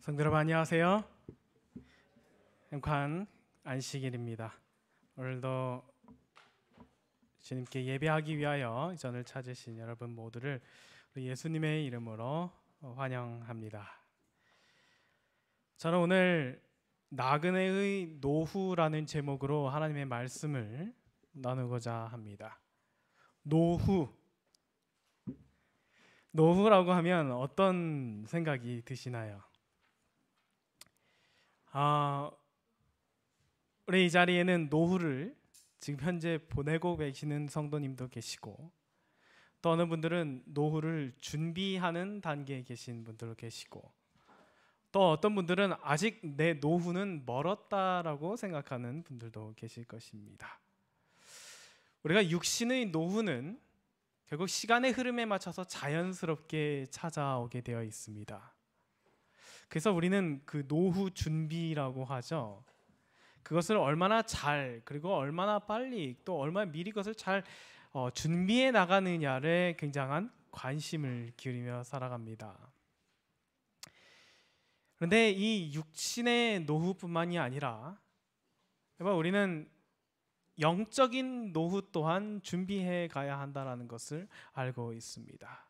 성도 여러분 안녕하세요. 행관 안식일입니다. 오늘도 주님께 예배하기 위하여 전을 찾으신 여러분 모두를 우리 예수님의 이름으로 환영합니다. 저는 오늘 나그네의 노후라는 제목으로 하나님의 말씀을 나누고자 합니다. 노후라고 하면 어떤 생각이 드시나요? 우리 이 자리에는 노후를 지금 현재 보내고 계시는 성도님도 계시고, 또 어느 분들은 노후를 준비하는 단계에 계신 분들도 계시고, 또 어떤 분들은 아직 내 노후는 멀었다라고 생각하는 분들도 계실 것입니다. 우리가 육신의 노후는 결국 시간의 흐름에 맞춰서 자연스럽게 찾아오게 되어 있습니다. 그래서 우리는 그 노후 준비라고 하죠. 그것을 얼마나 잘, 그리고 얼마나 빨리, 또 얼마나 미리 그것을 잘 준비해 나가느냐에 굉장한 관심을 기울이며 살아갑니다. 그런데 이 육신의 노후뿐만이 아니라 우리는 영적인 노후 또한 준비해 가야 한다는 것을 알고 있습니다.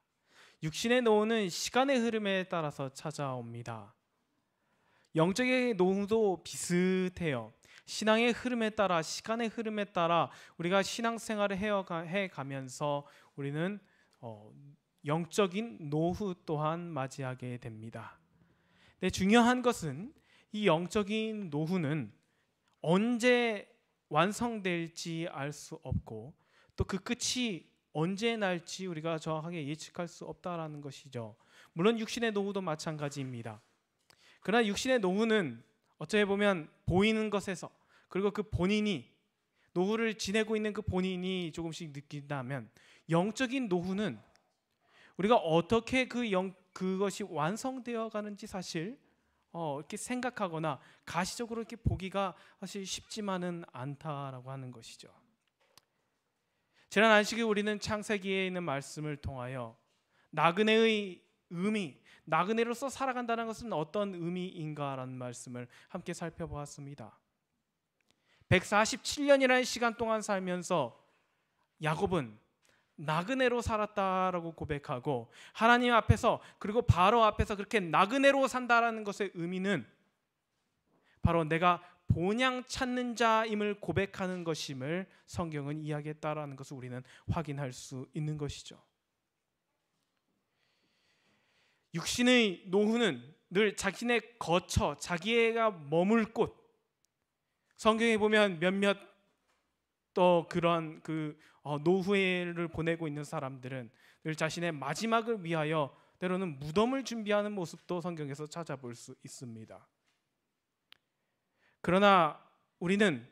육신의 노후는 시간의 흐름에 따라서 찾아옵니다. 영적인 노후도 비슷해요. 신앙의 흐름에 따라, 시간의 흐름에 따라 우리가 신앙생활을 해가면서 우리는 영적인 노후 또한 맞이하게 됩니다. 근데 중요한 것은 이 영적인 노후는 언제 완성될지 알 수 없고, 또 그 끝이 언제 날지 우리가 정확하게 예측할 수 없다라는 것이죠. 물론 육신의 노후도 마찬가지입니다. 그러나 육신의 노후는 어찌 보면 보이는 것에서, 그리고 그 본인이 노후를 지내고 있는 그 본인이 조금씩 느낀다면, 영적인 노후는 우리가 어떻게 그것이 완성되어 가는지 사실 이렇게 생각하거나 가시적으로 이렇게 보기가 사실 쉽지만은 않다라고 하는 것이죠. 지난 안식일 우리는 창세기에 있는 말씀을 통하여 나그네의 의미, 나그네로서 살아간다는 것은 어떤 의미인가라는 말씀을 함께 살펴보았습니다. 147년이라는 시간 동안 살면서 야곱은 나그네로 살았다라고 고백하고, 하나님 앞에서, 그리고 바로 앞에서 그렇게 나그네로 산다라는 것의 의미는 바로 내가 본향 찾는 자임을 고백하는 것임을 성경은 이야기했다라는 것을 우리는 확인할 수 있는 것이죠. 육신의 노후는 늘 자신의 거처, 자기가 머물 곳, 성경에 보면 몇몇 또 그런 노후를 보내고 있는 사람들은 늘 자신의 마지막을 위하여 때로는 무덤을 준비하는 모습도 성경에서 찾아볼 수 있습니다. 그러나 우리는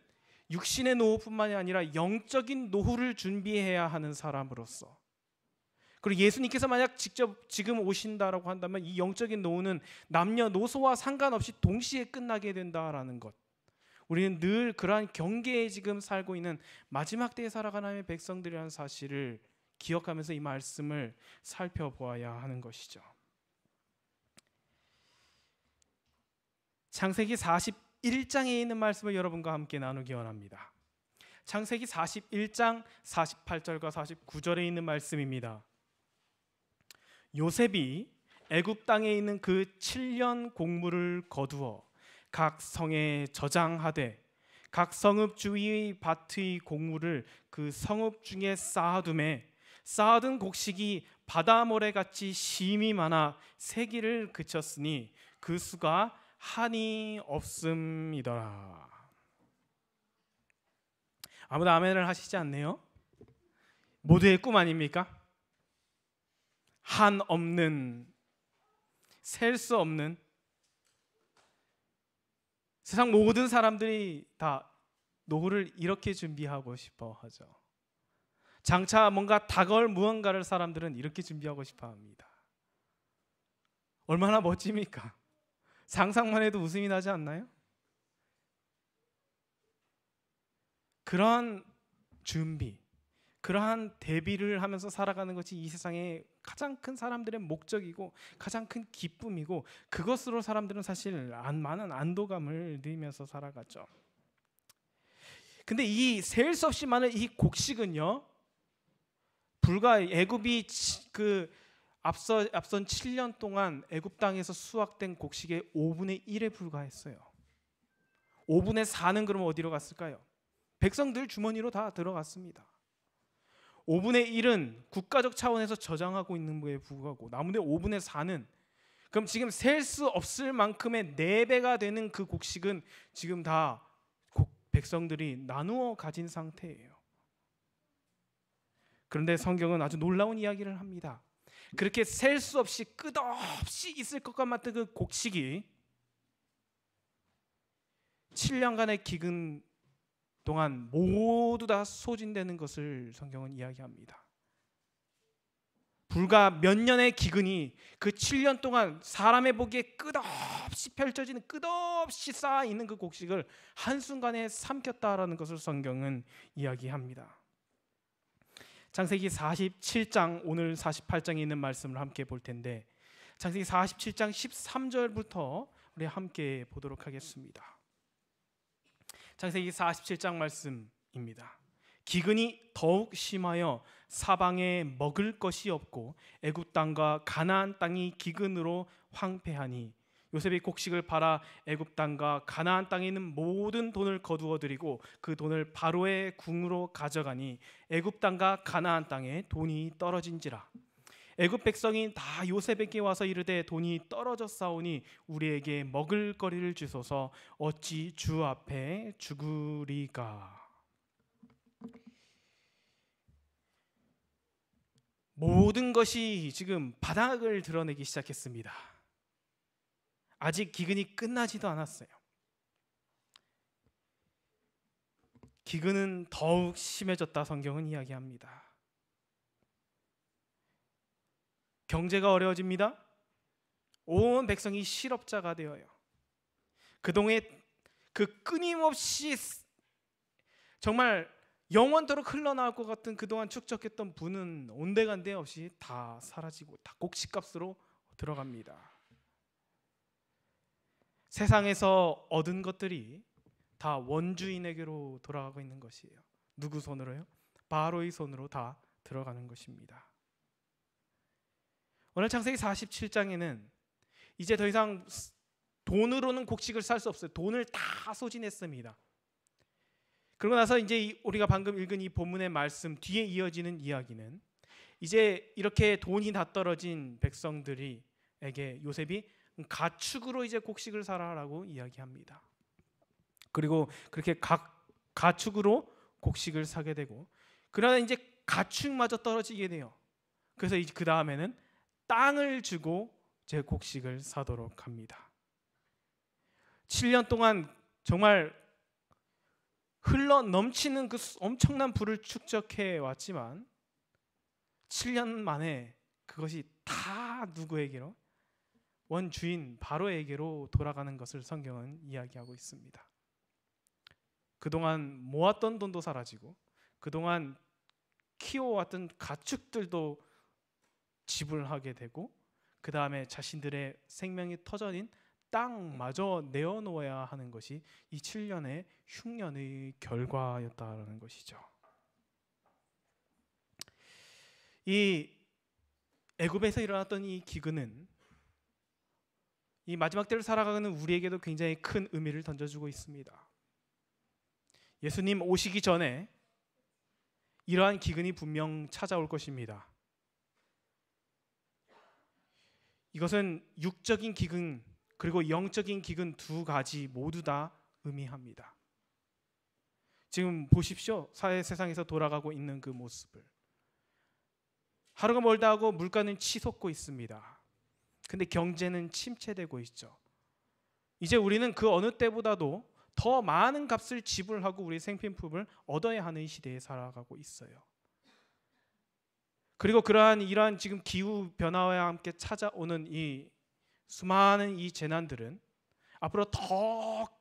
육신의 노후뿐만이 아니라 영적인 노후를 준비해야 하는 사람으로서, 그리고 예수님께서 만약 직접 지금 오신다라고 한다면 이 영적인 노후는 남녀노소와 상관없이 동시에 끝나게 된다라는 것, 우리는 늘 그러한 경계에 지금 살고 있는 마지막 때에 살아가는 하나님의 백성들이라는 사실을 기억하면서 이 말씀을 살펴보아야 하는 것이죠. 창세기 41장에 있는 말씀을 여러분과 함께 나누기 원합니다. 창세기 41장 48절과 49절에 있는 말씀입니다. 요셉이 애굽 땅에 있는 그 7년 곡물을 거두어 각 성에 저장하되 각 성읍 주위의 밭의 곡물을 그 성읍 중에 쌓아두매 쌓아둔 곡식이 바다 모래같이 심이 많아 세기를 그쳤으니 그 수가 한이 없음이더라. 아무도 아멘을 하시지 않네요. 모두의 꿈 아닙니까? 한 없는, 셀 수 없는, 세상 모든 사람들이 다 노후를 이렇게 준비하고 싶어 하죠. 장차 뭔가 다가올 무언가를 사람들은 이렇게 준비하고 싶어 합니다. 얼마나 멋집니까? 상상만 해도 웃음이 나지 않나요? 그런 준비, 그러한 대비를 하면서 살아가는 것이 이 세상의 가장 큰 사람들의 목적이고 가장 큰 기쁨이고, 그것으로 사람들은 사실 많은 안도감을 누리면서 살아가죠. 근데 이 셀 수 없이 많은 이 곡식은요, 불과 애굽이 앞선 7년 동안 애굽 땅에서 수확된 곡식의 5분의 1에 불과했어요. 5분의 4는 그럼 어디로 갔을까요? 백성들 주머니로 다 들어갔습니다. 5분의 1은 국가적 차원에서 저장하고 있는 거에 불과하고, 나머지 5분의 4는 그럼 지금 셀 수 없을 만큼의 4배가 되는 그 곡식은 지금 다 백성들이 나누어 가진 상태예요. 그런데 성경은 아주 놀라운 이야기를 합니다. 그렇게 셀 수 없이 끝없이 있을 것과 같은 그 곡식이 7년간의 기근 동안 모두 다 소진되는 것을 성경은 이야기합니다. 불과 몇 년의 기근이 그 7년 동안 사람의 보기에 끝없이 펼쳐지는, 끝없이 쌓아 있는 그 곡식을 한순간에 삼켰다라는 것을 성경은 이야기합니다. 창세기 47장, 오늘 48장에 있는 말씀을 함께 볼 텐데, 창세기 47장 13절부터 우리 함께 보도록 하겠습니다. 창세기 47장 말씀입니다. 기근이 더욱 심하여 사방에 먹을 것이 없고 애굽 땅과 가나안 땅이 기근으로 황폐하니 요셉이 곡식을 팔아 애굽 땅과 가나안 땅에 있는 모든 돈을 거두어 들이고 그 돈을 바로의 궁으로 가져가니 애굽 땅과 가나안 땅에 돈이 떨어진지라. 애굽 백성이 다 요셉에게 와서 이르되 돈이 떨어졌사오니 우리에게 먹을 거리를 주소서. 어찌 주 앞에 죽으리까. 모든 것이 지금 바닥을 드러내기 시작했습니다. 아직 기근이 끝나지도 않았어요. 기근은 더욱 심해졌다 성경은 이야기합니다. 경제가 어려워집니다. 온 백성이 실업자가 되어요. 그동안 그 끊임없이 정말 영원토록 흘러나올 것 같은 그동안 축적했던 부는 온데간데 없이 다 사라지고 다 곡식값으로 들어갑니다. 세상에서 얻은 것들이 다 원주인에게로 돌아가고 있는 것이에요. 누구 손으로요? 바로의 손으로 다 들어가는 것입니다. 오늘 창세기 47장에는 이제 더 이상 돈으로는 곡식을 살 수 없어요. 돈을 다 소진했습니다. 그러고 나서 이제 우리가 방금 읽은 이 본문의 말씀 뒤에 이어지는 이야기는 이제 이렇게 돈이 다 떨어진 백성들에게 요셉이 가축으로 이제 곡식을 사라라고 이야기합니다. 그리고 그렇게 가축으로 곡식을 사게 되고, 그러나 이제 가축마저 떨어지게 돼요. 그래서 이제 그 다음에는 땅을 주고 제 곡식을 사도록 합니다. 7년 동안 정말 흘러 넘치는 그 엄청난 부를 축적해 왔지만 7년 만에 그것이 다 누구에게로? 원주인 바로에게로 돌아가는 것을 성경은 이야기하고 있습니다. 그동안 모았던 돈도 사라지고 그동안 키워왔던 가축들도 지불하게 되고, 그 다음에 자신들의 생명이 터전인 땅마저 내어놓아야 하는 것이 이 7년의 흉년의 결과였다라는 것이죠. 이 애굽에서 일어났던 이 기근은 이 마지막 때를 살아가는 우리에게도 굉장히 큰 의미를 던져주고 있습니다. 예수님 오시기 전에 이러한 기근이 분명 찾아올 것입니다. 이것은 육적인 기근 그리고 영적인 기근 두 가지 모두 다 의미합니다. 지금 보십시오. 세상에서 돌아가고 있는 그 모습을. 하루가 멀다 하고 물가는 치솟고 있습니다. 근데 경제는 침체되고 있죠. 이제 우리는 그 어느 때보다도 더 많은 값을 지불하고 우리 생필품을 얻어야 하는 시대에 살아가고 있어요. 그리고 이러한 지금 기후 변화와 함께 찾아오는 이 수많은 이 재난들은 앞으로 더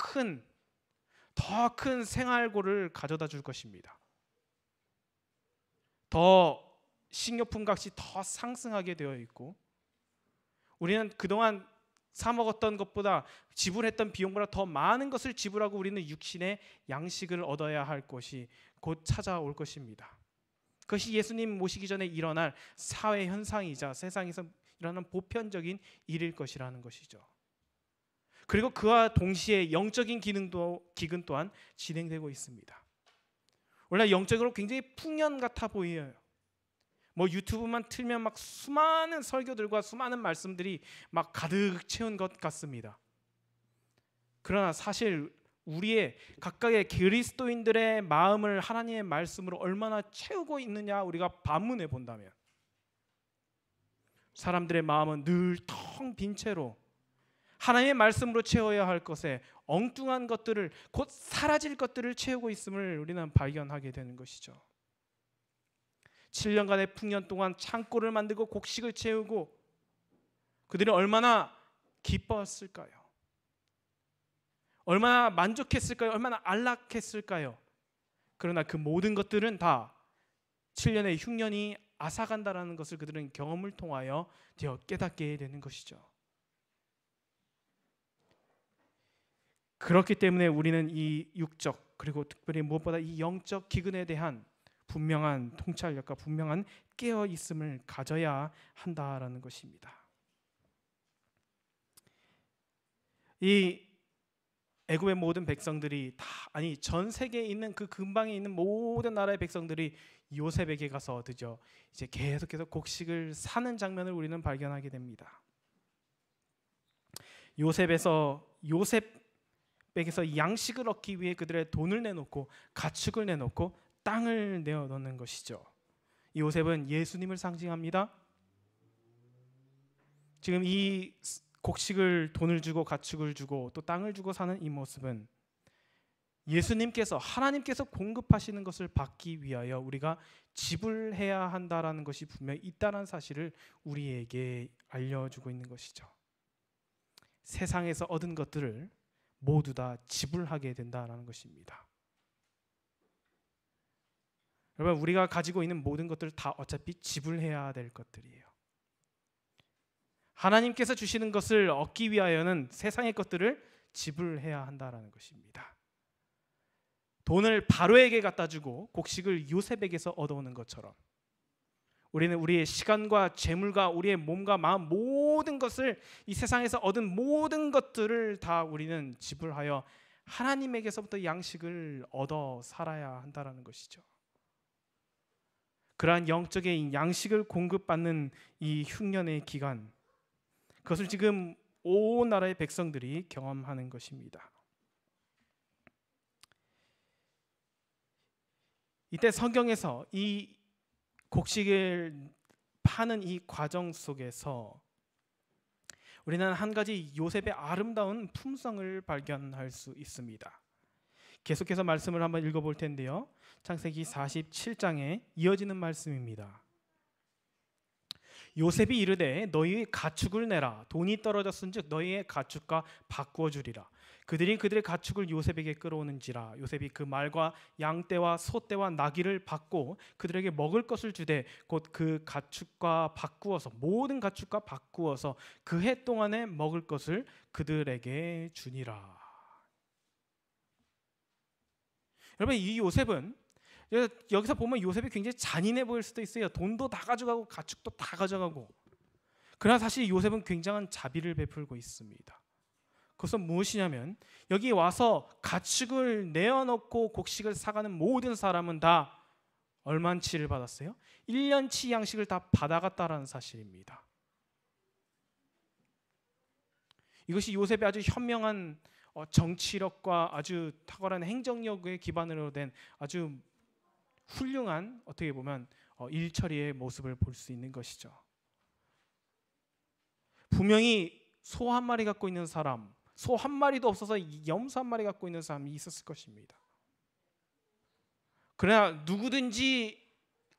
큰 생활고를 가져다 줄 것입니다. 더 식료품 값이 더 상승하게 되어 있고, 우리는 그동안 사 먹었던 것보다 지불했던 비용보다 더 많은 것을 지불하고 우리는 육신의 양식을 얻어야 할 것이 곧 찾아올 것입니다. 그것이 예수님 모시기 전에 일어날 사회 현상이자 세상에서 일어나는 보편적인 일일 것이라는 것이죠. 그리고 그와 동시에 영적인 기근 또한 진행되고 있습니다. 원래 영적으로 굉장히 풍년 같아 보여요. 뭐 유튜브만 틀면 막 수많은 설교들과 수많은 말씀들이 막 가득 채운 것 같습니다. 그러나 사실 우리의 각각의 그리스도인들의 마음을 하나님의 말씀으로 얼마나 채우고 있느냐 우리가 반문해 본다면, 사람들의 마음은 늘 텅 빈 채로 하나님의 말씀으로 채워야 할 것에 엉뚱한 것들을, 곧 사라질 것들을 채우고 있음을 우리는 발견하게 되는 것이죠. 7년간의 풍년 동안 창고를 만들고 곡식을 채우고 그들이 얼마나 기뻤을까요? 얼마나 만족했을까요? 얼마나 안락했을까요? 그러나 그 모든 것들은 다 7년의 흉년이 앗아간다라는 것을 그들은 경험을 통하여 깨닫게 되는 것이죠. 그렇기 때문에 우리는 이 육적, 그리고 특별히 무엇보다 이 영적 기근에 대한 분명한 통찰력과 분명한 깨어 있음을 가져야 한다라는 것입니다. 이 애굽의 모든 백성들이 다, 아니 전 세계에 있는 그 근방에 있는 모든 나라의 백성들이 요셉에게 가서 드디어 이제 계속해서 곡식을 사는 장면을 우리는 발견하게 됩니다. 요셉에게서 양식을 얻기 위해 그들의 돈을 내놓고 가축을 내놓고 땅을 내어놓는 것이죠. 이 요셉은 예수님을 상징합니다. 지금 이 곡식을, 돈을 주고 가축을 주고 또 땅을 주고 사는 이 모습은 예수님께서, 하나님께서 공급하시는 것을 받기 위하여 우리가 지불해야 한다라는 것이 분명히 있다는 사실을 우리에게 알려주고 있는 것이죠. 세상에서 얻은 것들을 모두 다 지불하게 된다라는 것입니다. 여러분, 우리가 가지고 있는 모든 것들 다 어차피 지불해야 될 것들이에요. 하나님께서 주시는 것을 얻기 위하여는 세상의 것들을 지불해야 한다라는 것입니다. 돈을 바로에게 갖다 주고 곡식을 요셉에게서 얻어오는 것처럼 우리는 우리의 시간과 재물과 우리의 몸과 마음, 모든 것을, 이 세상에서 얻은 모든 것들을 다 우리는 지불하여 하나님에게서부터 양식을 얻어 살아야 한다라는 것이죠. 그러한 영적인 양식을 공급받는 이 흉년의 기간, 그것을 지금 온 나라의 백성들이 경험하는 것입니다. 이때 성경에서 이 곡식을 파는 이 과정 속에서 우리는 한 가지 요셉의 아름다운 품성을 발견할 수 있습니다. 계속해서 말씀을 한번 읽어볼 텐데요. 창세기 47장에 이어지는 말씀입니다. 요셉이 이르되 너희의 가축을 내라. 돈이 떨어졌은즉 너희의 가축과 바꾸어 주리라. 그들이 그들의 가축을 요셉에게 끌어오는지라. 요셉이 그 말과 양떼와 소떼와 나귀를 받고 그들에게 먹을 것을 주되 곧 그 가축과 바꾸어서, 모든 가축과 바꾸어서 그 해 동안에 먹을 것을 그들에게 주니라. 여러분, 이 요셉은, 여기서 보면 요셉이 굉장히 잔인해 보일 수도 있어요. 돈도 다 가져가고 가축도 다 가져가고. 그러나 사실 요셉은 굉장한 자비를 베풀고 있습니다. 그것은 무엇이냐면, 여기 와서 가축을 내어놓고 곡식을 사가는 모든 사람은 다 얼마치를 받았어요? 1년치 양식을 다 받아갔다라는 사실입니다. 이것이 요셉의 아주 현명한 정치력과 아주 탁월한 행정력에 기반으로 된 아주 훌륭한, 어떻게 보면 일처리의 모습을 볼 수 있는 것이죠. 분명히 소 한 마리 갖고 있는 사람, 소 한 마리도 없어서 염소 한 마리 갖고 있는 사람이 있었을 것입니다. 그러나 누구든지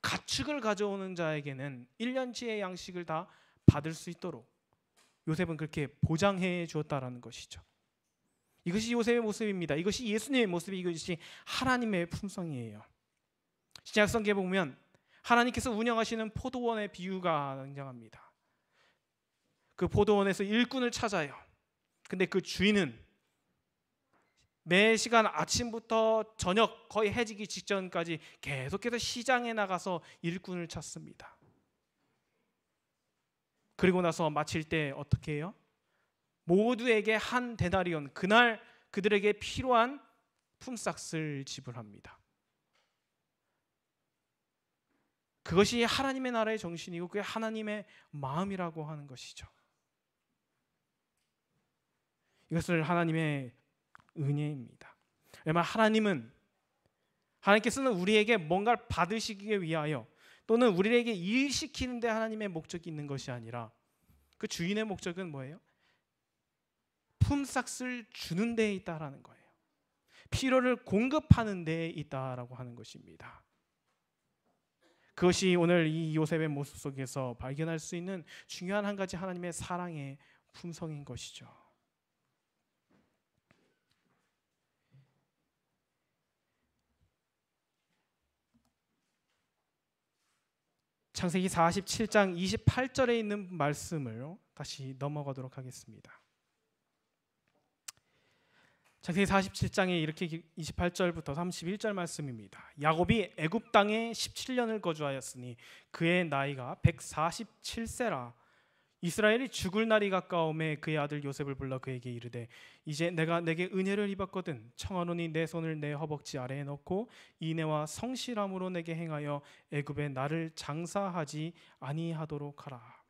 가축을 가져오는 자에게는 1년치의 양식을 다 받을 수 있도록 요셉은 그렇게 보장해 주었다라는 것이죠. 이것이 요셉의 모습입니다. 이것이 예수님의 모습이, 이것이 하나님의 품성이에요. 신약 성경에 보면 하나님께서 운영하시는 포도원의 비유가 등장합니다. 그 포도원에서 일꾼을 찾아요. 근데 그 주인은 매 시간 아침부터 저녁 거의 해지기 직전까지 계속해서 시장에 나가서 일꾼을 찾습니다. 그리고 나서 마칠 때 어떻게 해요? 모두에게 한 데나리온, 그날 그들에게 필요한 품삯을 지불합니다. 그것이 하나님의 나라의 정신이고 그게 하나님의 마음이라고 하는 것이죠. 이것을 하나님의 은혜입니다. 왜냐하면 하나님께서는 우리에게 뭔가를 받으시기 위하여 또는 우리에게 일시키는 데 하나님의 목적이 있는 것이 아니라 그 주인의 목적은 뭐예요? 품삯을 주는 데에 있다라는 거예요. 필요를 공급하는 데에 있다라고 하는 것입니다. 그것이 오늘 이 요셉의 모습 속에서 발견할 수 있는 중요한 한 가지 하나님의 사랑의 품성인 것이죠. 창세기 47장 28절에 있는 말씀을 다시 넘어가도록 하겠습니다. 창세기 47장에 이렇게 28절부터 31절 말씀입니다. 야곱이 애굽 땅에 17년을 거주하였으니 그의 나이가 147세라. 이스라엘이 죽을 날이 가까움에 그의 아들 요셉을 불러 그에게 이르되 이제 내가 내게 은혜를 입었거든 청하노니 내 손을 내 허벅지 아래에 넣고 인애와 성실함으로 내게 행하여 애굽에 나를 장사하지 아니하도록 하라.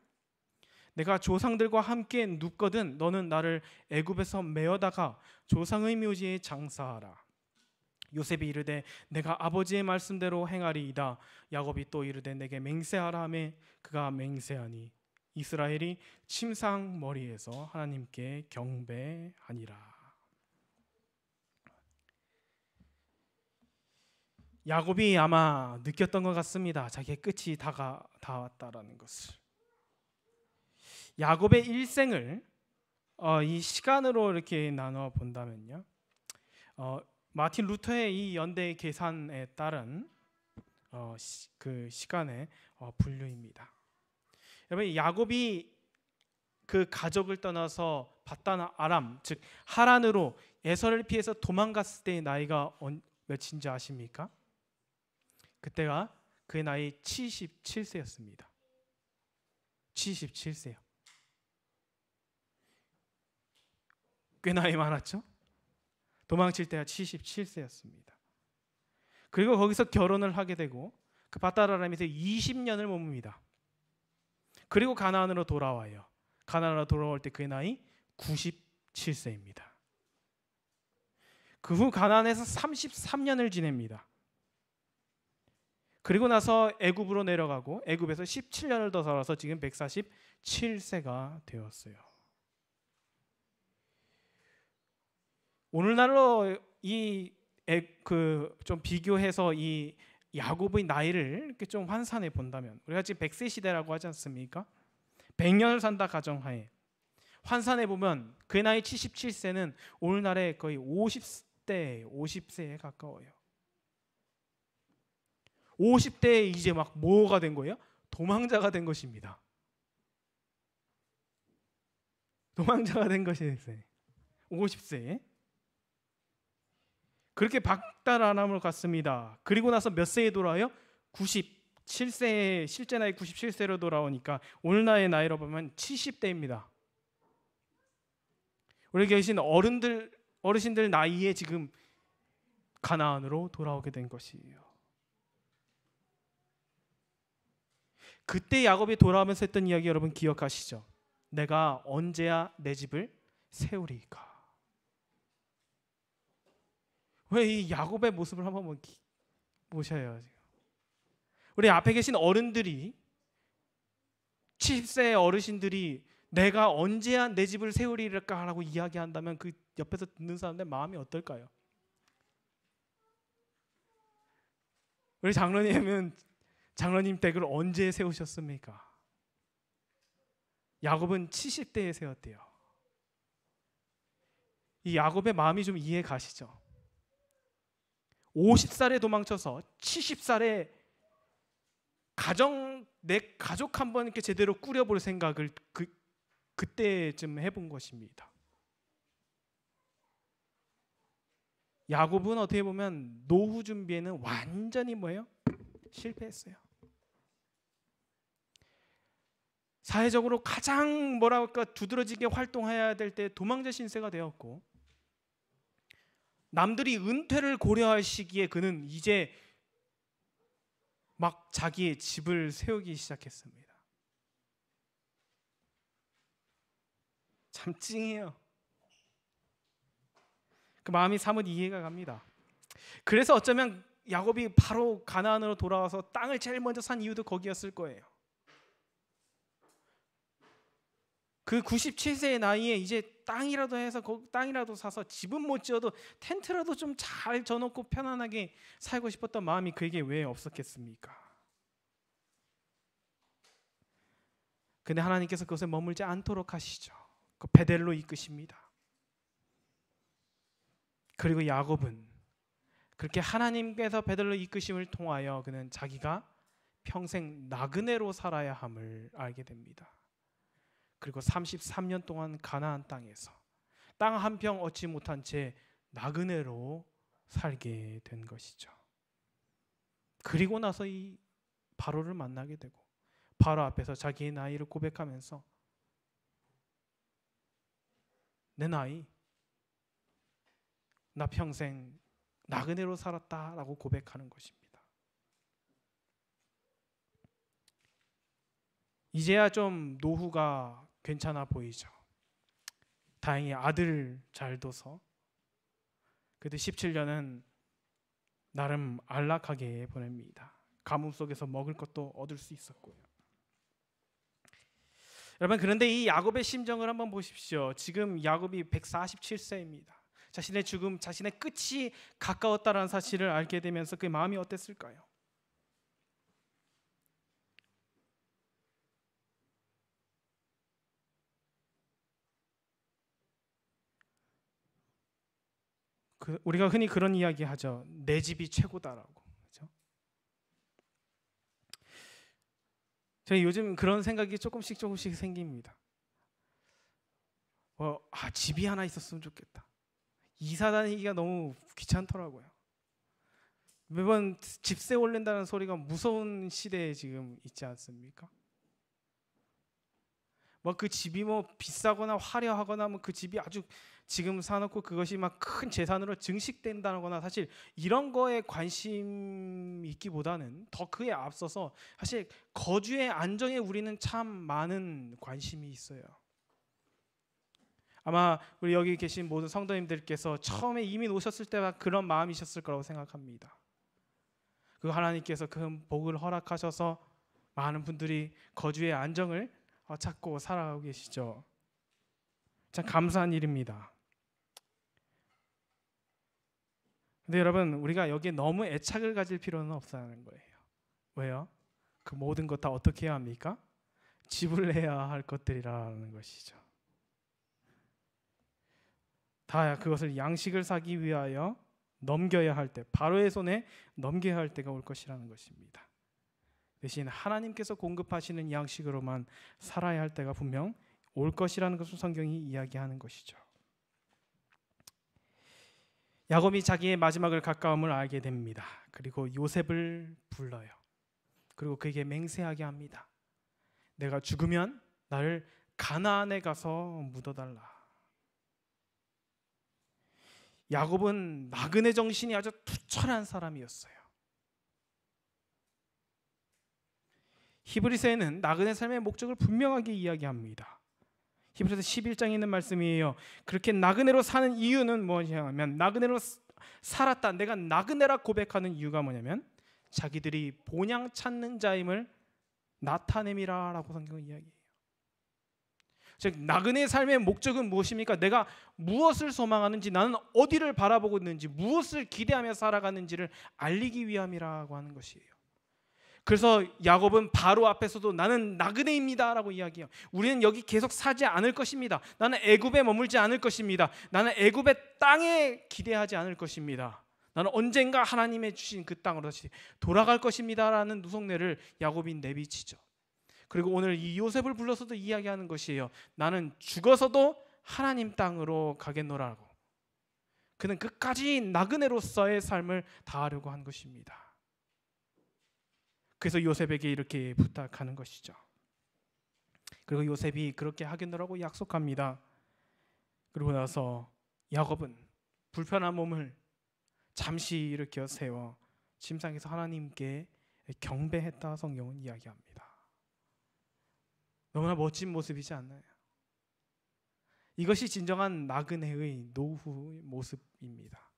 내가 조상들과 함께 눕거든 너는 나를 애굽에서 메어다가 조상의 묘지에 장사하라. 요셉이 이르되 내가 아버지의 말씀대로 행하리이다. 야곱이 또 이르되 내게 맹세하라 하매 그가 맹세하니 이스라엘이 침상머리에서 하나님께 경배하니라. 야곱이 아마 느꼈던 것 같습니다. 자기의 끝이 다 왔다라는 것을. 야곱의 일생을 이 시간으로 이렇게 나눠 본다면요, 마틴 루터의 이 연대 계산에 따른 그 시간의 분류입니다. 여러분, 야곱이 그 가족을 떠나서 바단 아람 즉 하란으로 에서를 피해서 도망갔을 때의 나이가 몇인지 아십니까? 그때가 그의 나이 77세였습니다. 77세요. 꽤 나이 많았죠? 도망칠 때가 77세였습니다. 그리고 거기서 결혼을 하게 되고 그 바단 아람에서 20년을 머뭅니다. 그리고 가나안으로 돌아와요. 가나안으로 돌아올 때 그의 나이 97세입니다. 그 후 가나안에서 33년을 지냅니다. 그리고 나서 애굽으로 내려가고 애굽에서 17년을 더 살아서 지금 147세가 되었어요. 오늘날로 좀 비교해서 이 야곱의 나이를 이렇게 좀 환산해 본다면 우리가 지금 100세 시대라고 하지 않습니까? 100년을 산다 가정하에 환산해 보면 그의 나이 77세는 오늘날에 거의 50세에 가까워요. 50대에 이제 막 뭐가 된 거예요? 도망자가 된 것입니다. 도망자가 된 것이 됐어요. 50세에 그렇게 박달아람으로 갔습니다. 그리고 나서 몇 세에 돌아와요? 97세에 실제 나이 97세로 돌아오니까 오늘날의 나이로 보면 70대입니다. 우리 계신 어르신들 나이에 지금 가나안으로 돌아오게 된 것이에요. 그때 야곱이 돌아오면서 했던 이야기 여러분 기억하시죠? 내가 언제야 내 집을 세우리까? 왜 이 야곱의 모습을 한번 보셔요. 우리 앞에 계신 어른들이 70세의 어르신들이 내가 언제야 내 집을 세우리까라고 이야기한다면 그 옆에서 듣는 사람들 마음이 어떨까요? 우리 장로님 댁을 언제 세우셨습니까? 야곱은 70대에 세웠대요. 이 야곱의 마음이 좀 이해 가시죠? 50살에 도망쳐서 70살에 내 가족 한번 이렇게 제대로 꾸려볼 생각을 그때쯤 해본 것입니다. 야곱은 어떻게 보면 노후 준비에는 완전히 뭐예요? 실패했어요. 사회적으로 가장 뭐랄까 두드러지게 활동해야 될 때 도망자 신세가 되었고, 남들이 은퇴를 고려할 시기에 그는 이제 막 자기의 집을 세우기 시작했습니다. 참 찡해요. 그 마음이 사뭇 이해가 갑니다. 그래서 어쩌면 야곱이 바로 가나안으로 돌아와서 땅을 제일 먼저 산 이유도 거기였을 거예요. 그 97세의 나이에 이제 땅이라도 해서 땅이라도 사서 집은 못 지어도 텐트라도 좀 잘 져놓고 편안하게 살고 싶었던 마음이 그에게 왜 없었겠습니까? 근데 하나님께서 그것에 머물지 않도록 하시죠. 그 베델로 이끄십니다. 그리고 야곱은 그렇게 하나님께서 베델로 이끄심을 통하여 그는 자기가 평생 나그네로 살아야 함을 알게 됩니다. 그리고 33년 동안 가나안 땅에서 땅 한 평 얻지 못한 채 나그네로 살게 된 것이죠. 그리고 나서 이 바로를 만나게 되고 바로 앞에서 자기의 나이를 고백하면서 내 나이, 나 평생 나그네로 살았다라고 고백하는 것입니다. 이제야 좀 노후가 괜찮아 보이죠. 다행히 아들 잘 둬서 그래도 17년은 나름 안락하게 보냅니다. 가뭄 속에서 먹을 것도 얻을 수 있었고요. 여러분, 그런데 이 야곱의 심정을 한번 보십시오. 지금 야곱이 147세입니다. 자신의 죽음, 자신의 끝이 가까웠다는 사실을 알게 되면서 그 마음이 어땠을까요? 우리가 흔히 그런 이야기 하죠. 내 집이 최고다라고. 그렇죠? 제가 요즘 그런 생각이 조금씩 생깁니다. 집이 하나 있었으면 좋겠다. 이사 다니기가 너무 귀찮더라고요. 매번 집세 올린다는 소리가 무서운 시대에 지금 있지 않습니까? 그 집이 비싸거나 화려하거나 그 집이 아주 지금 사놓고 그것이 막 큰 재산으로 증식된다거나 사실 이런 거에 관심 있기보다는 더 그에 앞서서 사실 거주의 안정에 우리는 참 많은 관심이 있어요. 아마 우리 여기 계신 모든 성도님들께서 처음에 이민 오셨을 때와 그런 마음이셨을 거라고 생각합니다. 그 하나님께서 그 복을 허락하셔서 많은 분들이 거주의 안정을 찾고 살아가고 계시죠. 참 감사한 일입니다. 근데 여러분, 우리가 여기에 너무 애착을 가질 필요는 없다는 거예요. 왜요? 그 모든 것 다 어떻게 해야 합니까? 지불해야 할 것들이라는 것이죠. 다 그것을 양식을 사기 위하여 넘겨야 할 때, 바로의 손에 넘겨야 할 때가 올 것이라는 것입니다. 대신 하나님께서 공급하시는 양식으로만 살아야 할 때가 분명 올 것이라는 것을 성경이 이야기하는 것이죠. 야곱이 자기의 마지막을 가까움을 알게 됩니다. 그리고 요셉을 불러요. 그리고 그에게 맹세하게 합니다. 내가 죽으면 나를 가나안에 가서 묻어달라. 야곱은 나그네 정신이 아주 투철한 사람이었어요. 히브리서에는 나그네 삶의 목적을 분명하게 이야기합니다. 히브리서 11장에 있는 말씀이에요. 그렇게 나그네로 사는 이유는 뭐냐면, 나그네로 살았다, 내가 나그네라 고백하는 이유가 뭐냐면 자기들이 본향 찾는 자임을 나타냄이라라고 성경은 이야기해요. 즉 나그네의 삶의 목적은 무엇입니까? 내가 무엇을 소망하는지, 나는 어디를 바라보고 있는지, 무엇을 기대하며 살아가는지를 알리기 위함이라고 하는 것이에요. 그래서 야곱은 바로 앞에서도 나는 나그네입니다 라고 이야기해요. 우리는 여기 계속 사지 않을 것입니다. 나는 애굽에 머물지 않을 것입니다. 나는 애굽의 땅에 기대하지 않을 것입니다. 나는 언젠가 하나님의 주신 그 땅으로 다시 돌아갈 것입니다라는 누송내를 야곱이 내비치죠. 그리고 오늘 이 요셉을 불러서도 이야기하는 것이에요. 나는 죽어서도 하나님 땅으로 가겠노라고. 그는 끝까지 나그네로서의 삶을 다하려고 한 것입니다. 그래서 요셉에게 이렇게 부탁하는 것이죠. 그리고 요셉이 그렇게 하겠노라고 약속합니다. 그리고 나서 야곱은 불편한 몸을 잠시 일으켜 세워 침상에서 하나님께 경배했다 성경은 이야기합니다. 너무나 멋진 모습이지 않나요? 이것이 진정한 나그네의 노후의 모습입니다.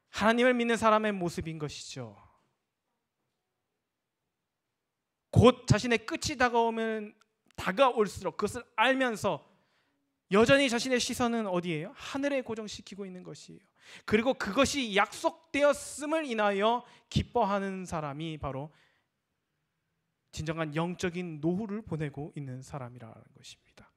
하나님을 믿는 사람의 모습인 것이죠. 곧 자신의 끝이 다가올수록 그것을 알면서 여전히 자신의 시선은 어디예요? 하늘에 고정시키고 있는 것이에요. 그리고 그것이 약속되었음을 인하여 기뻐하는 사람이 바로 진정한 영적인 노후를 보내고 있는 사람이라는 것입니다.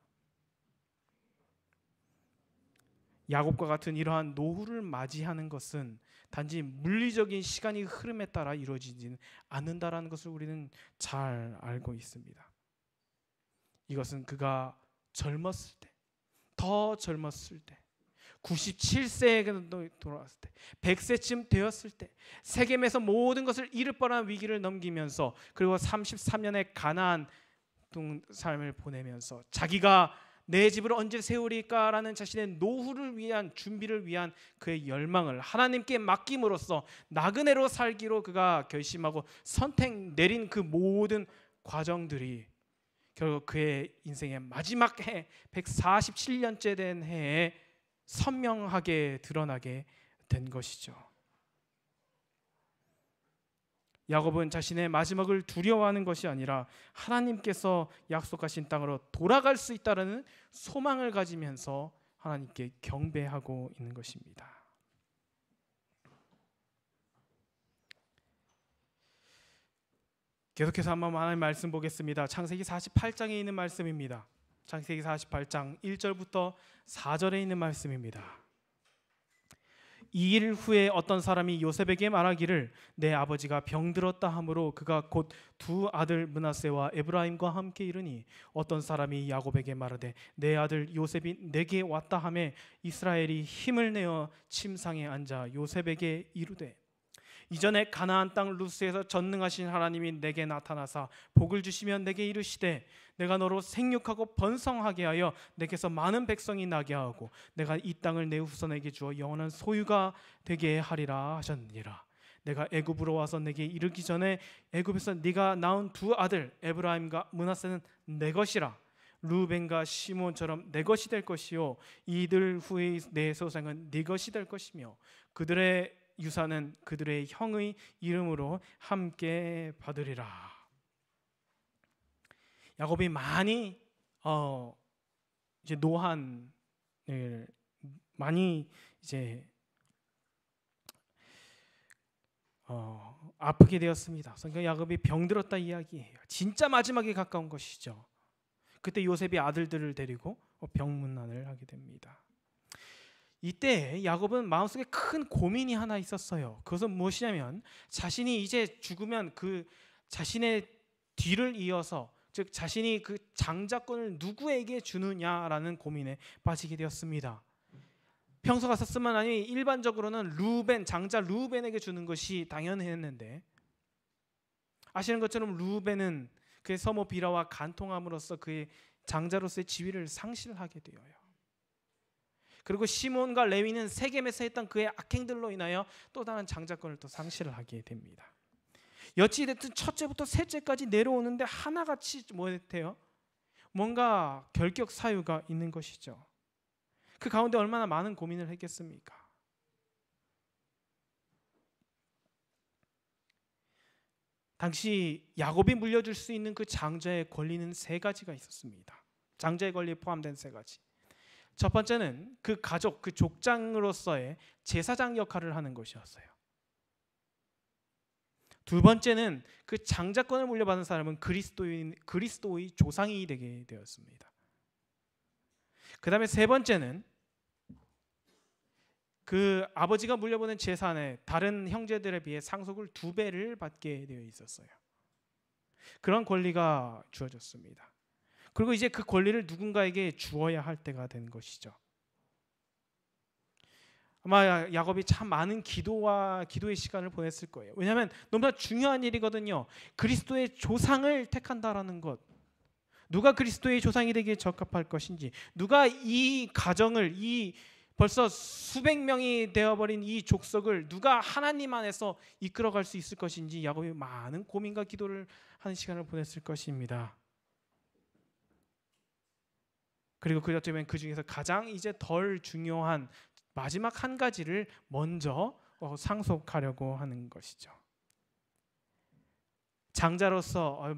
야곱과 같은 이러한 노후를 맞이하는 것은 단지 물리적인 시간의 흐름에 따라 이루어지지는 않는다라는 것을 우리는 잘 알고 있습니다. 이것은 그가 젊었을 때, 더 젊었을 때, 97세에 돌아왔을 때, 100세쯤 되었을 때, 세겜에서 모든 것을 잃을 뻔한 위기를 넘기면서 그리고 33년의 가나안 삶을 보내면서 자기가 내 집을 언제 세우리까라는 자신의 노후를 위한 준비를 위한 그의 열망을 하나님께 맡김으로써 나그네로 살기로 그가 결심하고 선택 내린 그 모든 과정들이 결국 그의 인생의 마지막 해 147년째 된 해에 선명하게 드러나게 된 것이죠. 야곱은 자신의 마지막을 두려워하는 것이 아니라 하나님께서 약속하신 땅으로 돌아갈 수 있다는 소망을 가지면서 하나님께 경배하고 있는 것입니다. 계속해서 한번 하나님 말씀 보겠습니다. 창세기 48장에 있는 말씀입니다. 창세기 48장 1절부터 4절에 있는 말씀입니다. 이 일 후에 어떤 사람이 요셉에게 말하기를 내 아버지가 병들었다 하므로 그가 곧 두 아들 므낫세와 에브라임과 함께 이르니 어떤 사람이 야곱에게 말하되 내 아들 요셉이 내게 왔다 하매 이스라엘이 힘을 내어 침상에 앉아 요셉에게 이르되 이전에 가나안 땅 루스에서 전능하신 하나님이 내게 나타나사 복을 주시면 내게 이르시되 내가 너로 생육하고 번성하게 하여 내게서 많은 백성이 나게 하고 내가 이 땅을 내 후손에게 주어 영원한 소유가 되게 하리라 하셨느니라. 내가 애굽으로 와서 내게 이르기 전에 애굽에서 네가 낳은 두 아들 에브라임과 므낫세는 내 것이라. 루벤과 시몬처럼 내 것이 될 것이요 이들 후의 내 소생은 네 것이 될 것이며 그들의 유산은 그들의 형의 이름으로 함께 받으리라. 야곱이 많이 이제 노한을 많이 이제 아프게 되었습니다. 그러니까 야곱이 병들었다 이야기해요. 진짜 마지막에 가까운 것이죠. 그때 요셉이 아들들을 데리고 병문난을 하게 됩니다. 이때 야곱은 마음속에 큰 고민이 하나 있었어요. 그것은 무엇이냐면 자신이 이제 죽으면 그 자신의 뒤를 이어서 즉 자신이 그 장자권을 누구에게 주느냐라는 고민에 빠지게 되었습니다. 평소 같았으면 아니 일반적으로는 루벤 장자 루벤에게 주는 것이 당연했는데 아시는 것처럼 루벤은 그의 서모 비라와 간통함으로써 그의 장자로서의 지위를 상실하게 되어요. 그리고 시몬과 레위는 세겜에서 했던 그의 악행들로 인하여 또 다른 장자권을 또 상실을 하게 됩니다. 여찌됐든 첫째부터 셋째까지 내려오는데 하나같이 뭐였대요? 뭔가 결격 사유가 있는 것이죠. 그 가운데 얼마나 많은 고민을 했겠습니까? 당시 야곱이 물려줄 수 있는 그 장자의 권리는 세 가지가 있었습니다. 장자의 권리에 포함된 세 가지. 첫 번째는 그 가족, 그 족장으로서의 제사장 역할을 하는 것이었어요. 두 번째는 그 장자권을 물려받은 사람은 그리스도의 조상이 되게 되었습니다. 그 다음에 세 번째는 그 아버지가 물려보낸 재산에 다른 형제들에 비해 상속을 2배를 받게 되어 있었어요. 그런 권리가 주어졌습니다. 그리고 이제 그 권리를 누군가에게 주어야 할 때가 된 것이죠. 아마 야곱이 참 많은 기도의 시간을 보냈을 거예요. 왜냐하면 너무나 중요한 일이거든요. 그리스도의 조상을 택한다라는 것. 누가 그리스도의 조상이 되기에 적합할 것인지, 누가 이 가정을, 이 벌써 수백 명이 되어버린 이 족속을 누가 하나님 안에서 이끌어갈 수 있을 것인지 야곱이 많은 고민과 기도를 하는 시간을 보냈을 것입니다. 그리고 그렇다면 그 중에서 가장 이제 덜 중요한 마지막 한 가지를 먼저 상속하려고 하는 것이죠. 장자로서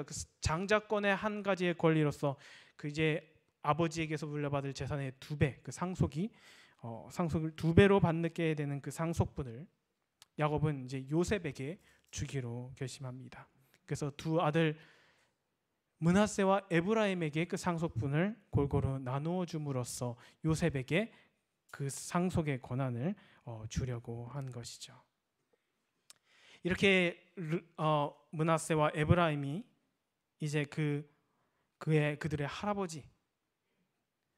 그 장자권의 한 가지의 권리로서 그 이제 아버지에게서 물려받을 재산의 2배, 그 상속을 2배로 받게 되는 그 상속분을 야곱은 이제 요셉에게 주기로 결심합니다. 그래서 두 아들 므낫세와 에브라임에게 그 상속분을 골고루 나누어 줌으로써 요셉에게 그 상속의 권한을 주려고 한 것이죠. 이렇게 므낫세와 에브라임이 이제 그들의 할아버지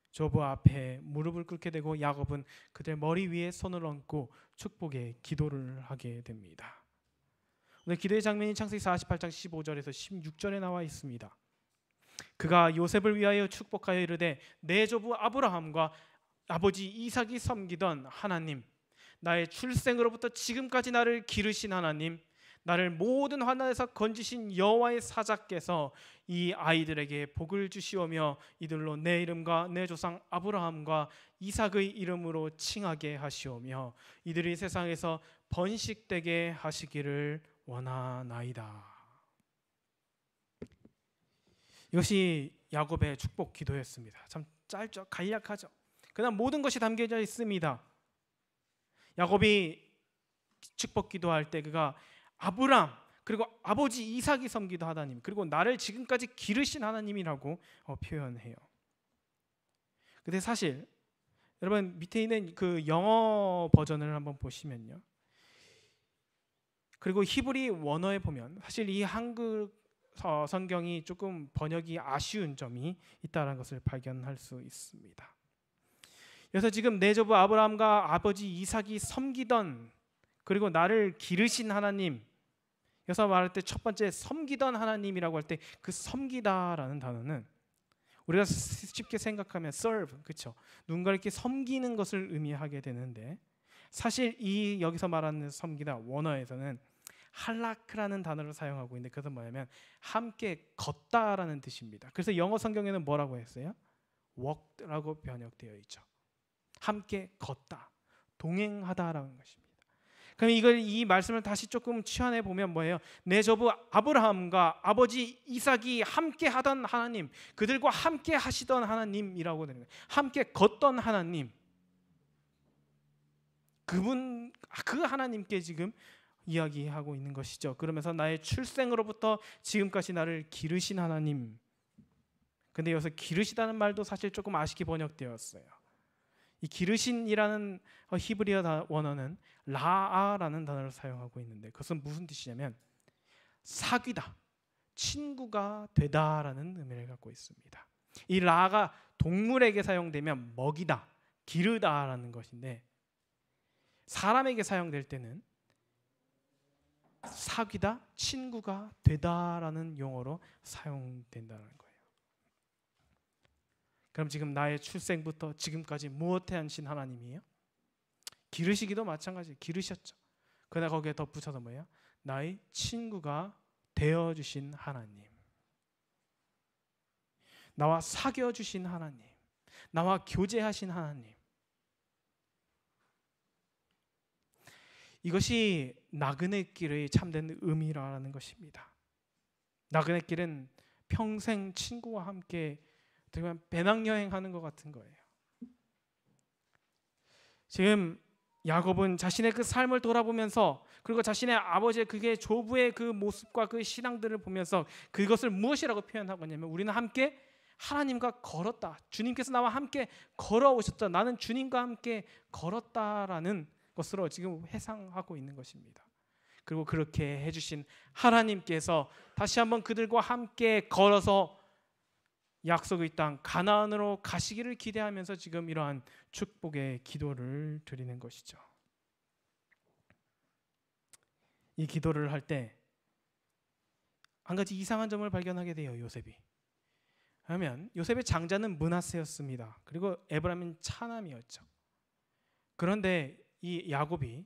조부 앞에 무릎을 꿇게 되고 야곱은 그들의 머리 위에 손을 얹고 축복의 기도를 하게 됩니다. 오늘 기도의 장면이 창세기 48장 15절에서 16절에 나와 있습니다. 그가 요셉을 위하여 축복하여 이르되 내 조부 아브라함과 아버지 이삭이 섬기던 하나님, 나의 출생으로부터 지금까지 나를 기르신 하나님, 나를 모든 환난에서 건지신 여호와의 사자께서 이 아이들에게 복을 주시오며 이들로 내 이름과 내 조상 아브라함과 이삭의 이름으로 칭하게 하시오며 이들이 세상에서 번식되게 하시기를 원하나이다. 이것이 야곱의 축복 기도였습니다. 참 짧죠, 간략하죠. 그냥 모든 것이 담겨져 있습니다. 야곱이 축복 기도할 때 그가 아브람 그리고 아버지 이삭이 섬기던 하나님 그리고 나를 지금까지 기르신 하나님이라고 표현해요. 근데 사실 여러분 밑에 있는 그 영어 버전을 한번 보시면요. 그리고 히브리 원어에 보면 사실 이 한글 성경이 조금 번역이 아쉬운 점이 있다는 것을 발견할 수 있습니다. 그래서 지금 내 조부 아브라함과 아버지 이삭이 섬기던 그리고 나를 기르신 하나님, 여기서 말할 때 첫 번째 섬기던 하나님이라고 할 때 그 섬기다라는 단어는 우리가 쉽게 생각하면 serve, 그렇죠? 누군가 이렇게 섬기는 것을 의미하게 되는데 사실 이 여기서 말하는 섬기다 원어에서는 할라크라는 단어를 사용하고 있는데 그것은 뭐냐면 함께 걷다라는 뜻입니다. 그래서 영어 성경에는 뭐라고 했어요? walk라고 번역되어 있죠. 함께 걷다, 동행하다라는 것입니다. 그럼 이 말씀을 다시 조금 치환해 보면 뭐예요? 내 조부 아브라함과 아버지 이삭이 함께 하던 하나님, 그들과 함께 하시던 하나님이라고 되는 거예요. 함께 걷던 하나님, 그 하나님께 지금 이야기하고 있는 것이죠. 그러면서 나의 출생으로부터 지금까지 나를 기르신 하나님. 근데 여기서 기르시다는 말도 사실 조금 아쉽게 번역되었어요. 이 기르신이라는 히브리어 원어는 라아라는 단어를 사용하고 있는데 그것은 무슨 뜻이냐면 사귀다, 친구가 되다라는 의미를 갖고 있습니다. 이 라가 동물에게 사용되면 먹이다, 기르다라는 것인데 사람에게 사용될 때는 사귀다, 친구가 되다라는 용어로 사용된다는 거예요. 그럼 지금 나의 출생부터 지금까지 무엇에 하신 하나님이에요? 기르시기도 마찬가지예요. 기르셨죠. 그러나 거기에 덧붙여서 뭐예요? 나의 친구가 되어주신 하나님, 나와 사귀어주신 하나님, 나와 교제하신 하나님. 이것이 나그네 길의 참된 의미라는 것입니다. 나그네 길은 평생 친구와 함께 배낭여행하는 것 같은 거예요. 지금 야곱은 자신의 그 삶을 돌아보면서 그리고 자신의 아버지의 그게 조부의 그 모습과 그 신앙들을 보면서 그것을 무엇이라고 표현하고 있냐면 우리는 함께 하나님과 걸었다. 주님께서 나와 함께 걸어오셨다. 나는 주님과 함께 걸었다라는 것으로 지금 회상하고 있는 것입니다. 그리고 그렇게 해주신 하나님께서 다시 한번 그들과 함께 걸어서 약속의 땅 가나안으로 가시기를 기대하면서 지금 이러한 축복의 기도를 드리는 것이죠. 이 기도를 할 때 한 가지 이상한 점을 발견하게 돼요. 요셉이. 그러면 요셉의 장자는 므낫세였습니다. 그리고 에브라임은 차남이었죠. 그런데 이 야곱이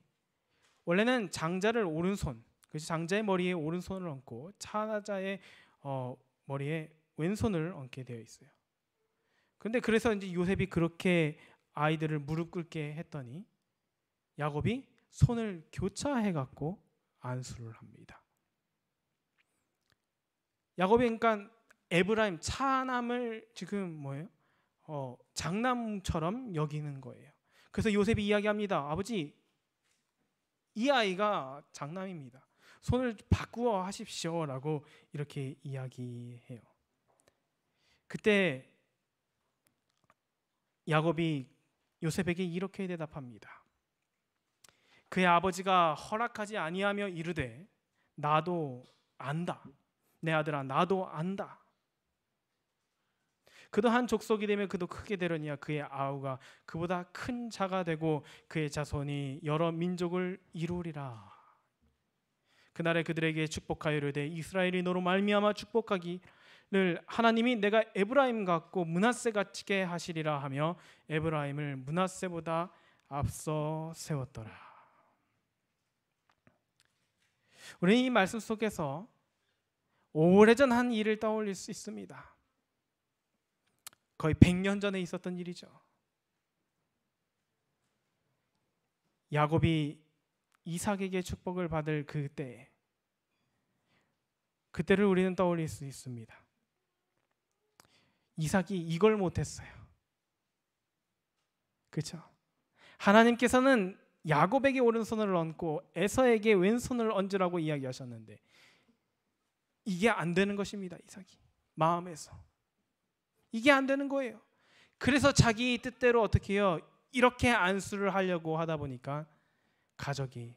원래는 장자를 오른손, 그래서 장자의 머리에 오른손을 얹고 차자의 머리에 왼손을 얹게 되어 있어요. 그런데 그래서 이제 요셉이 그렇게 아이들을 무릎 꿇게 했더니 야곱이 손을 교차해 갖고 안수를 합니다. 야곱이 그러니까 에브라임 차남을 지금 뭐예요? 장남처럼 여기는 거예요. 그래서 요셉이 이야기합니다. 아버지, 이 아이가 장남입니다. 손을 바꾸어 하십시오라고 이렇게 이야기해요. 그때 야곱이 요셉에게 이렇게 대답합니다. 그의 아버지가 허락하지 아니하며 이르되 나도 안다. 내 아들아, 나도 안다. 그도 한 족속이 되면 그도 크게 되려니와 그의 아우가 그보다 큰 자가 되고 그의 자손이 여러 민족을 이루리라. 그날에 그들에게 축복하여 이르되 이스라엘이 너로 말미암아 축복하기를 하나님이 내가 에브라임 같고 므낫세 같게 하시리라 하며 에브라임을 므낫세보다 앞서 세웠더라. 우리는 이 말씀 속에서 오래전 한 일을 떠올릴 수 있습니다. 거의 100년 전에 있었던 일이죠. 야곱이 이삭에게 축복을 받을 그때를 우리는 떠올릴 수 있습니다. 이삭이 이걸 못했어요. 그렇죠? 하나님께서는 야곱에게 오른손을 얹고 에서에게 왼손을 얹으라고 이야기하셨는데 이게 안 되는 것입니다. 이삭이 마음에서 이게 안 되는 거예요. 그래서 자기 뜻대로 어떻게 해요? 이렇게 안수를 하려고 하다 보니까 가족이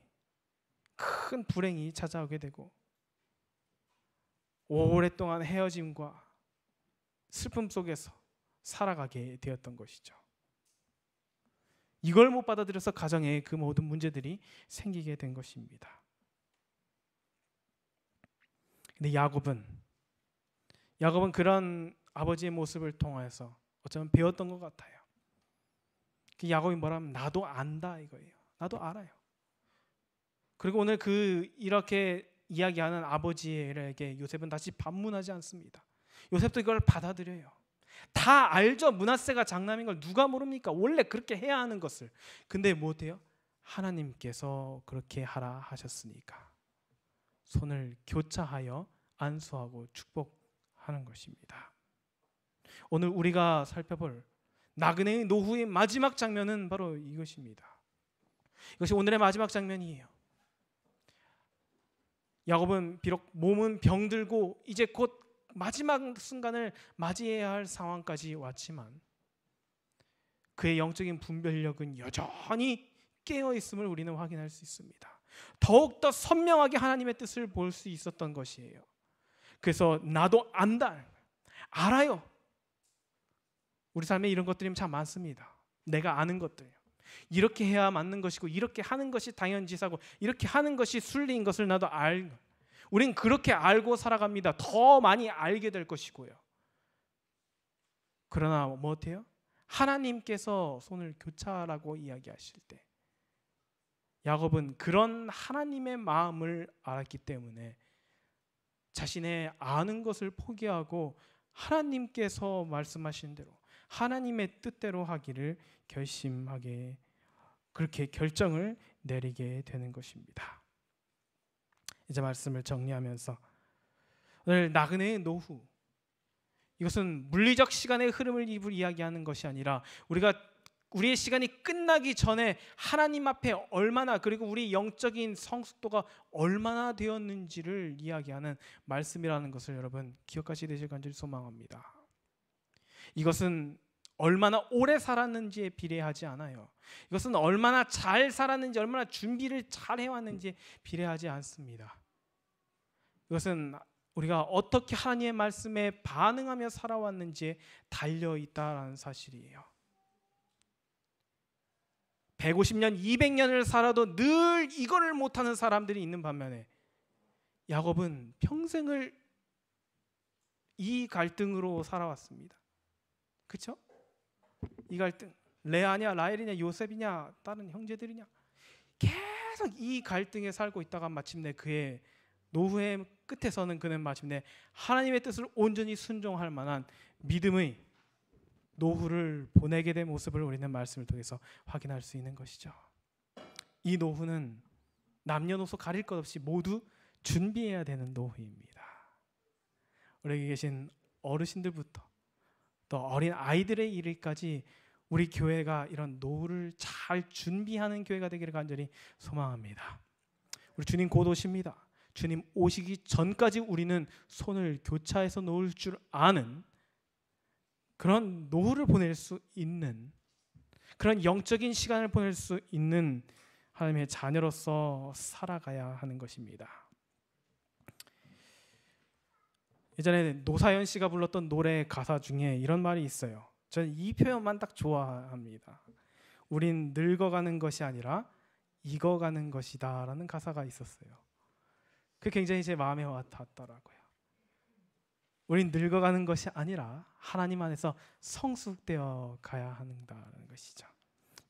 큰 불행이 찾아오게 되고 오랫동안 헤어짐과 슬픔 속에서 살아가게 되었던 것이죠. 이걸 못 받아들여서 가정에 그 모든 문제들이 생기게 된 것입니다. 근데 야곱은 그런 아버지의 모습을 통해서 어쩌면 배웠던 것 같아요. 그 야곱이 뭐라면 나도 안다 이거예요. 나도 알아요. 그리고 오늘 이렇게 이야기하는 아버지에게 요셉은 다시 반문하지 않습니다. 요셉도 이걸 받아들여요. 다 알죠. 므낫세가 장남인 걸 누가 모릅니까? 원래 그렇게 해야 하는 것을. 근데 못해요? 하나님께서 그렇게 하라 하셨으니까 손을 교차하여 안수하고 축복하는 것입니다. 오늘 우리가 살펴볼 나그네의 노후의 마지막 장면은 바로 이것입니다. 이것이 오늘의 마지막 장면이에요. 야곱은 비록 몸은 병들고 이제 곧 마지막 순간을 맞이해야 할 상황까지 왔지만 그의 영적인 분별력은 여전히 깨어있음을 우리는 확인할 수 있습니다. 더욱더 선명하게 하나님의 뜻을 볼 수 있었던 것이에요. 그래서 나도 안다, 알아요. 우리 삶에 이런 것들이 참 많습니다. 내가 아는 것들, 이렇게 해야 맞는 것이고 이렇게 하는 것이 당연지사고 이렇게 하는 것이 순리인 것을 나도 알고, 우린 그렇게 알고 살아갑니다. 더 많이 알게 될 것이고요. 그러나 뭐 어때요? 하나님께서 손을 교차하라고 이야기하실 때 야곱은 그런 하나님의 마음을 알았기 때문에 자신의 아는 것을 포기하고 하나님께서 말씀하신 대로 하나님의 뜻대로 하기를 결심하게, 그렇게 결정을 내리게 되는 것입니다. 이제 말씀을 정리하면서 오늘 나그네의 노후, 이것은 물리적 시간의 흐름을 이야기하는 것이 아니라 우리의 시간이 끝나기 전에 하나님 앞에 얼마나, 그리고 우리 영적인 성숙도가 얼마나 되었는지를 이야기하는 말씀이라는 것을 여러분 기억하시게 되실 간절히 소망합니다. 이것은 얼마나 오래 살았는지에 비례하지 않아요. 이것은 얼마나 잘 살았는지, 얼마나 준비를 잘 해왔는지에 비례하지 않습니다. 이것은 우리가 어떻게 하나님의 말씀에 반응하며 살아왔는지에 달려있다라는 사실이에요. 150년, 200년을 살아도 늘 이거를 못하는 사람들이 있는 반면에 야곱은 평생을 이 갈등으로 살아왔습니다. 그렇죠? 이 갈등, 레아냐 라헬이냐 요셉이냐 다른 형제들이냐, 계속 이 갈등에 살고 있다가 마침내 그의 노후의 끝에서는 그는 마침내 하나님의 뜻을 온전히 순종할 만한 믿음의 노후를 보내게 된 모습을 우리는 말씀을 통해서 확인할 수 있는 것이죠. 이 노후는 남녀노소 가릴 것 없이 모두 준비해야 되는 노후입니다. 우리 계신 어르신들부터 또 어린 아이들의 이르기까지 우리 교회가 이런 노후를 잘 준비하는 교회가 되기를 간절히 소망합니다. 우리 주님 곧 오십니다. 주님 오시기 전까지 우리는 손을 교차해서 놓을 줄 아는 그런 노후를 보낼 수 있는, 그런 영적인 시간을 보낼 수 있는 하나님의 자녀로서 살아가야 하는 것입니다. 예전에 노사연 씨가 불렀던 노래 가사 중에 이런 말이 있어요. 저는 이 표현만 딱 좋아합니다. 우린 늙어가는 것이 아니라 익어가는 것이다 라는 가사가 있었어요. 그게 굉장히 제 마음에 와닿더라고요. 우린 늙어가는 것이 아니라 하나님 안에서 성숙되어 가야 한다는 것이죠.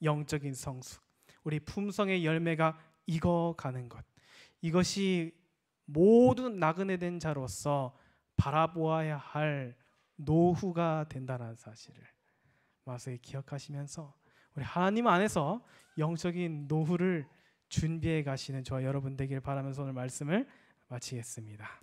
영적인 성숙, 우리 품성의 열매가 익어가는 것, 이것이 모두 나그네 된 자로서 바라보아야 할 노후가 된다는 사실을 마음속에 기억하시면서 우리 하나님 안에서 영적인 노후를 준비해 가시는 저와 여러분 되길 바라면서 오늘 말씀을 마치겠습니다.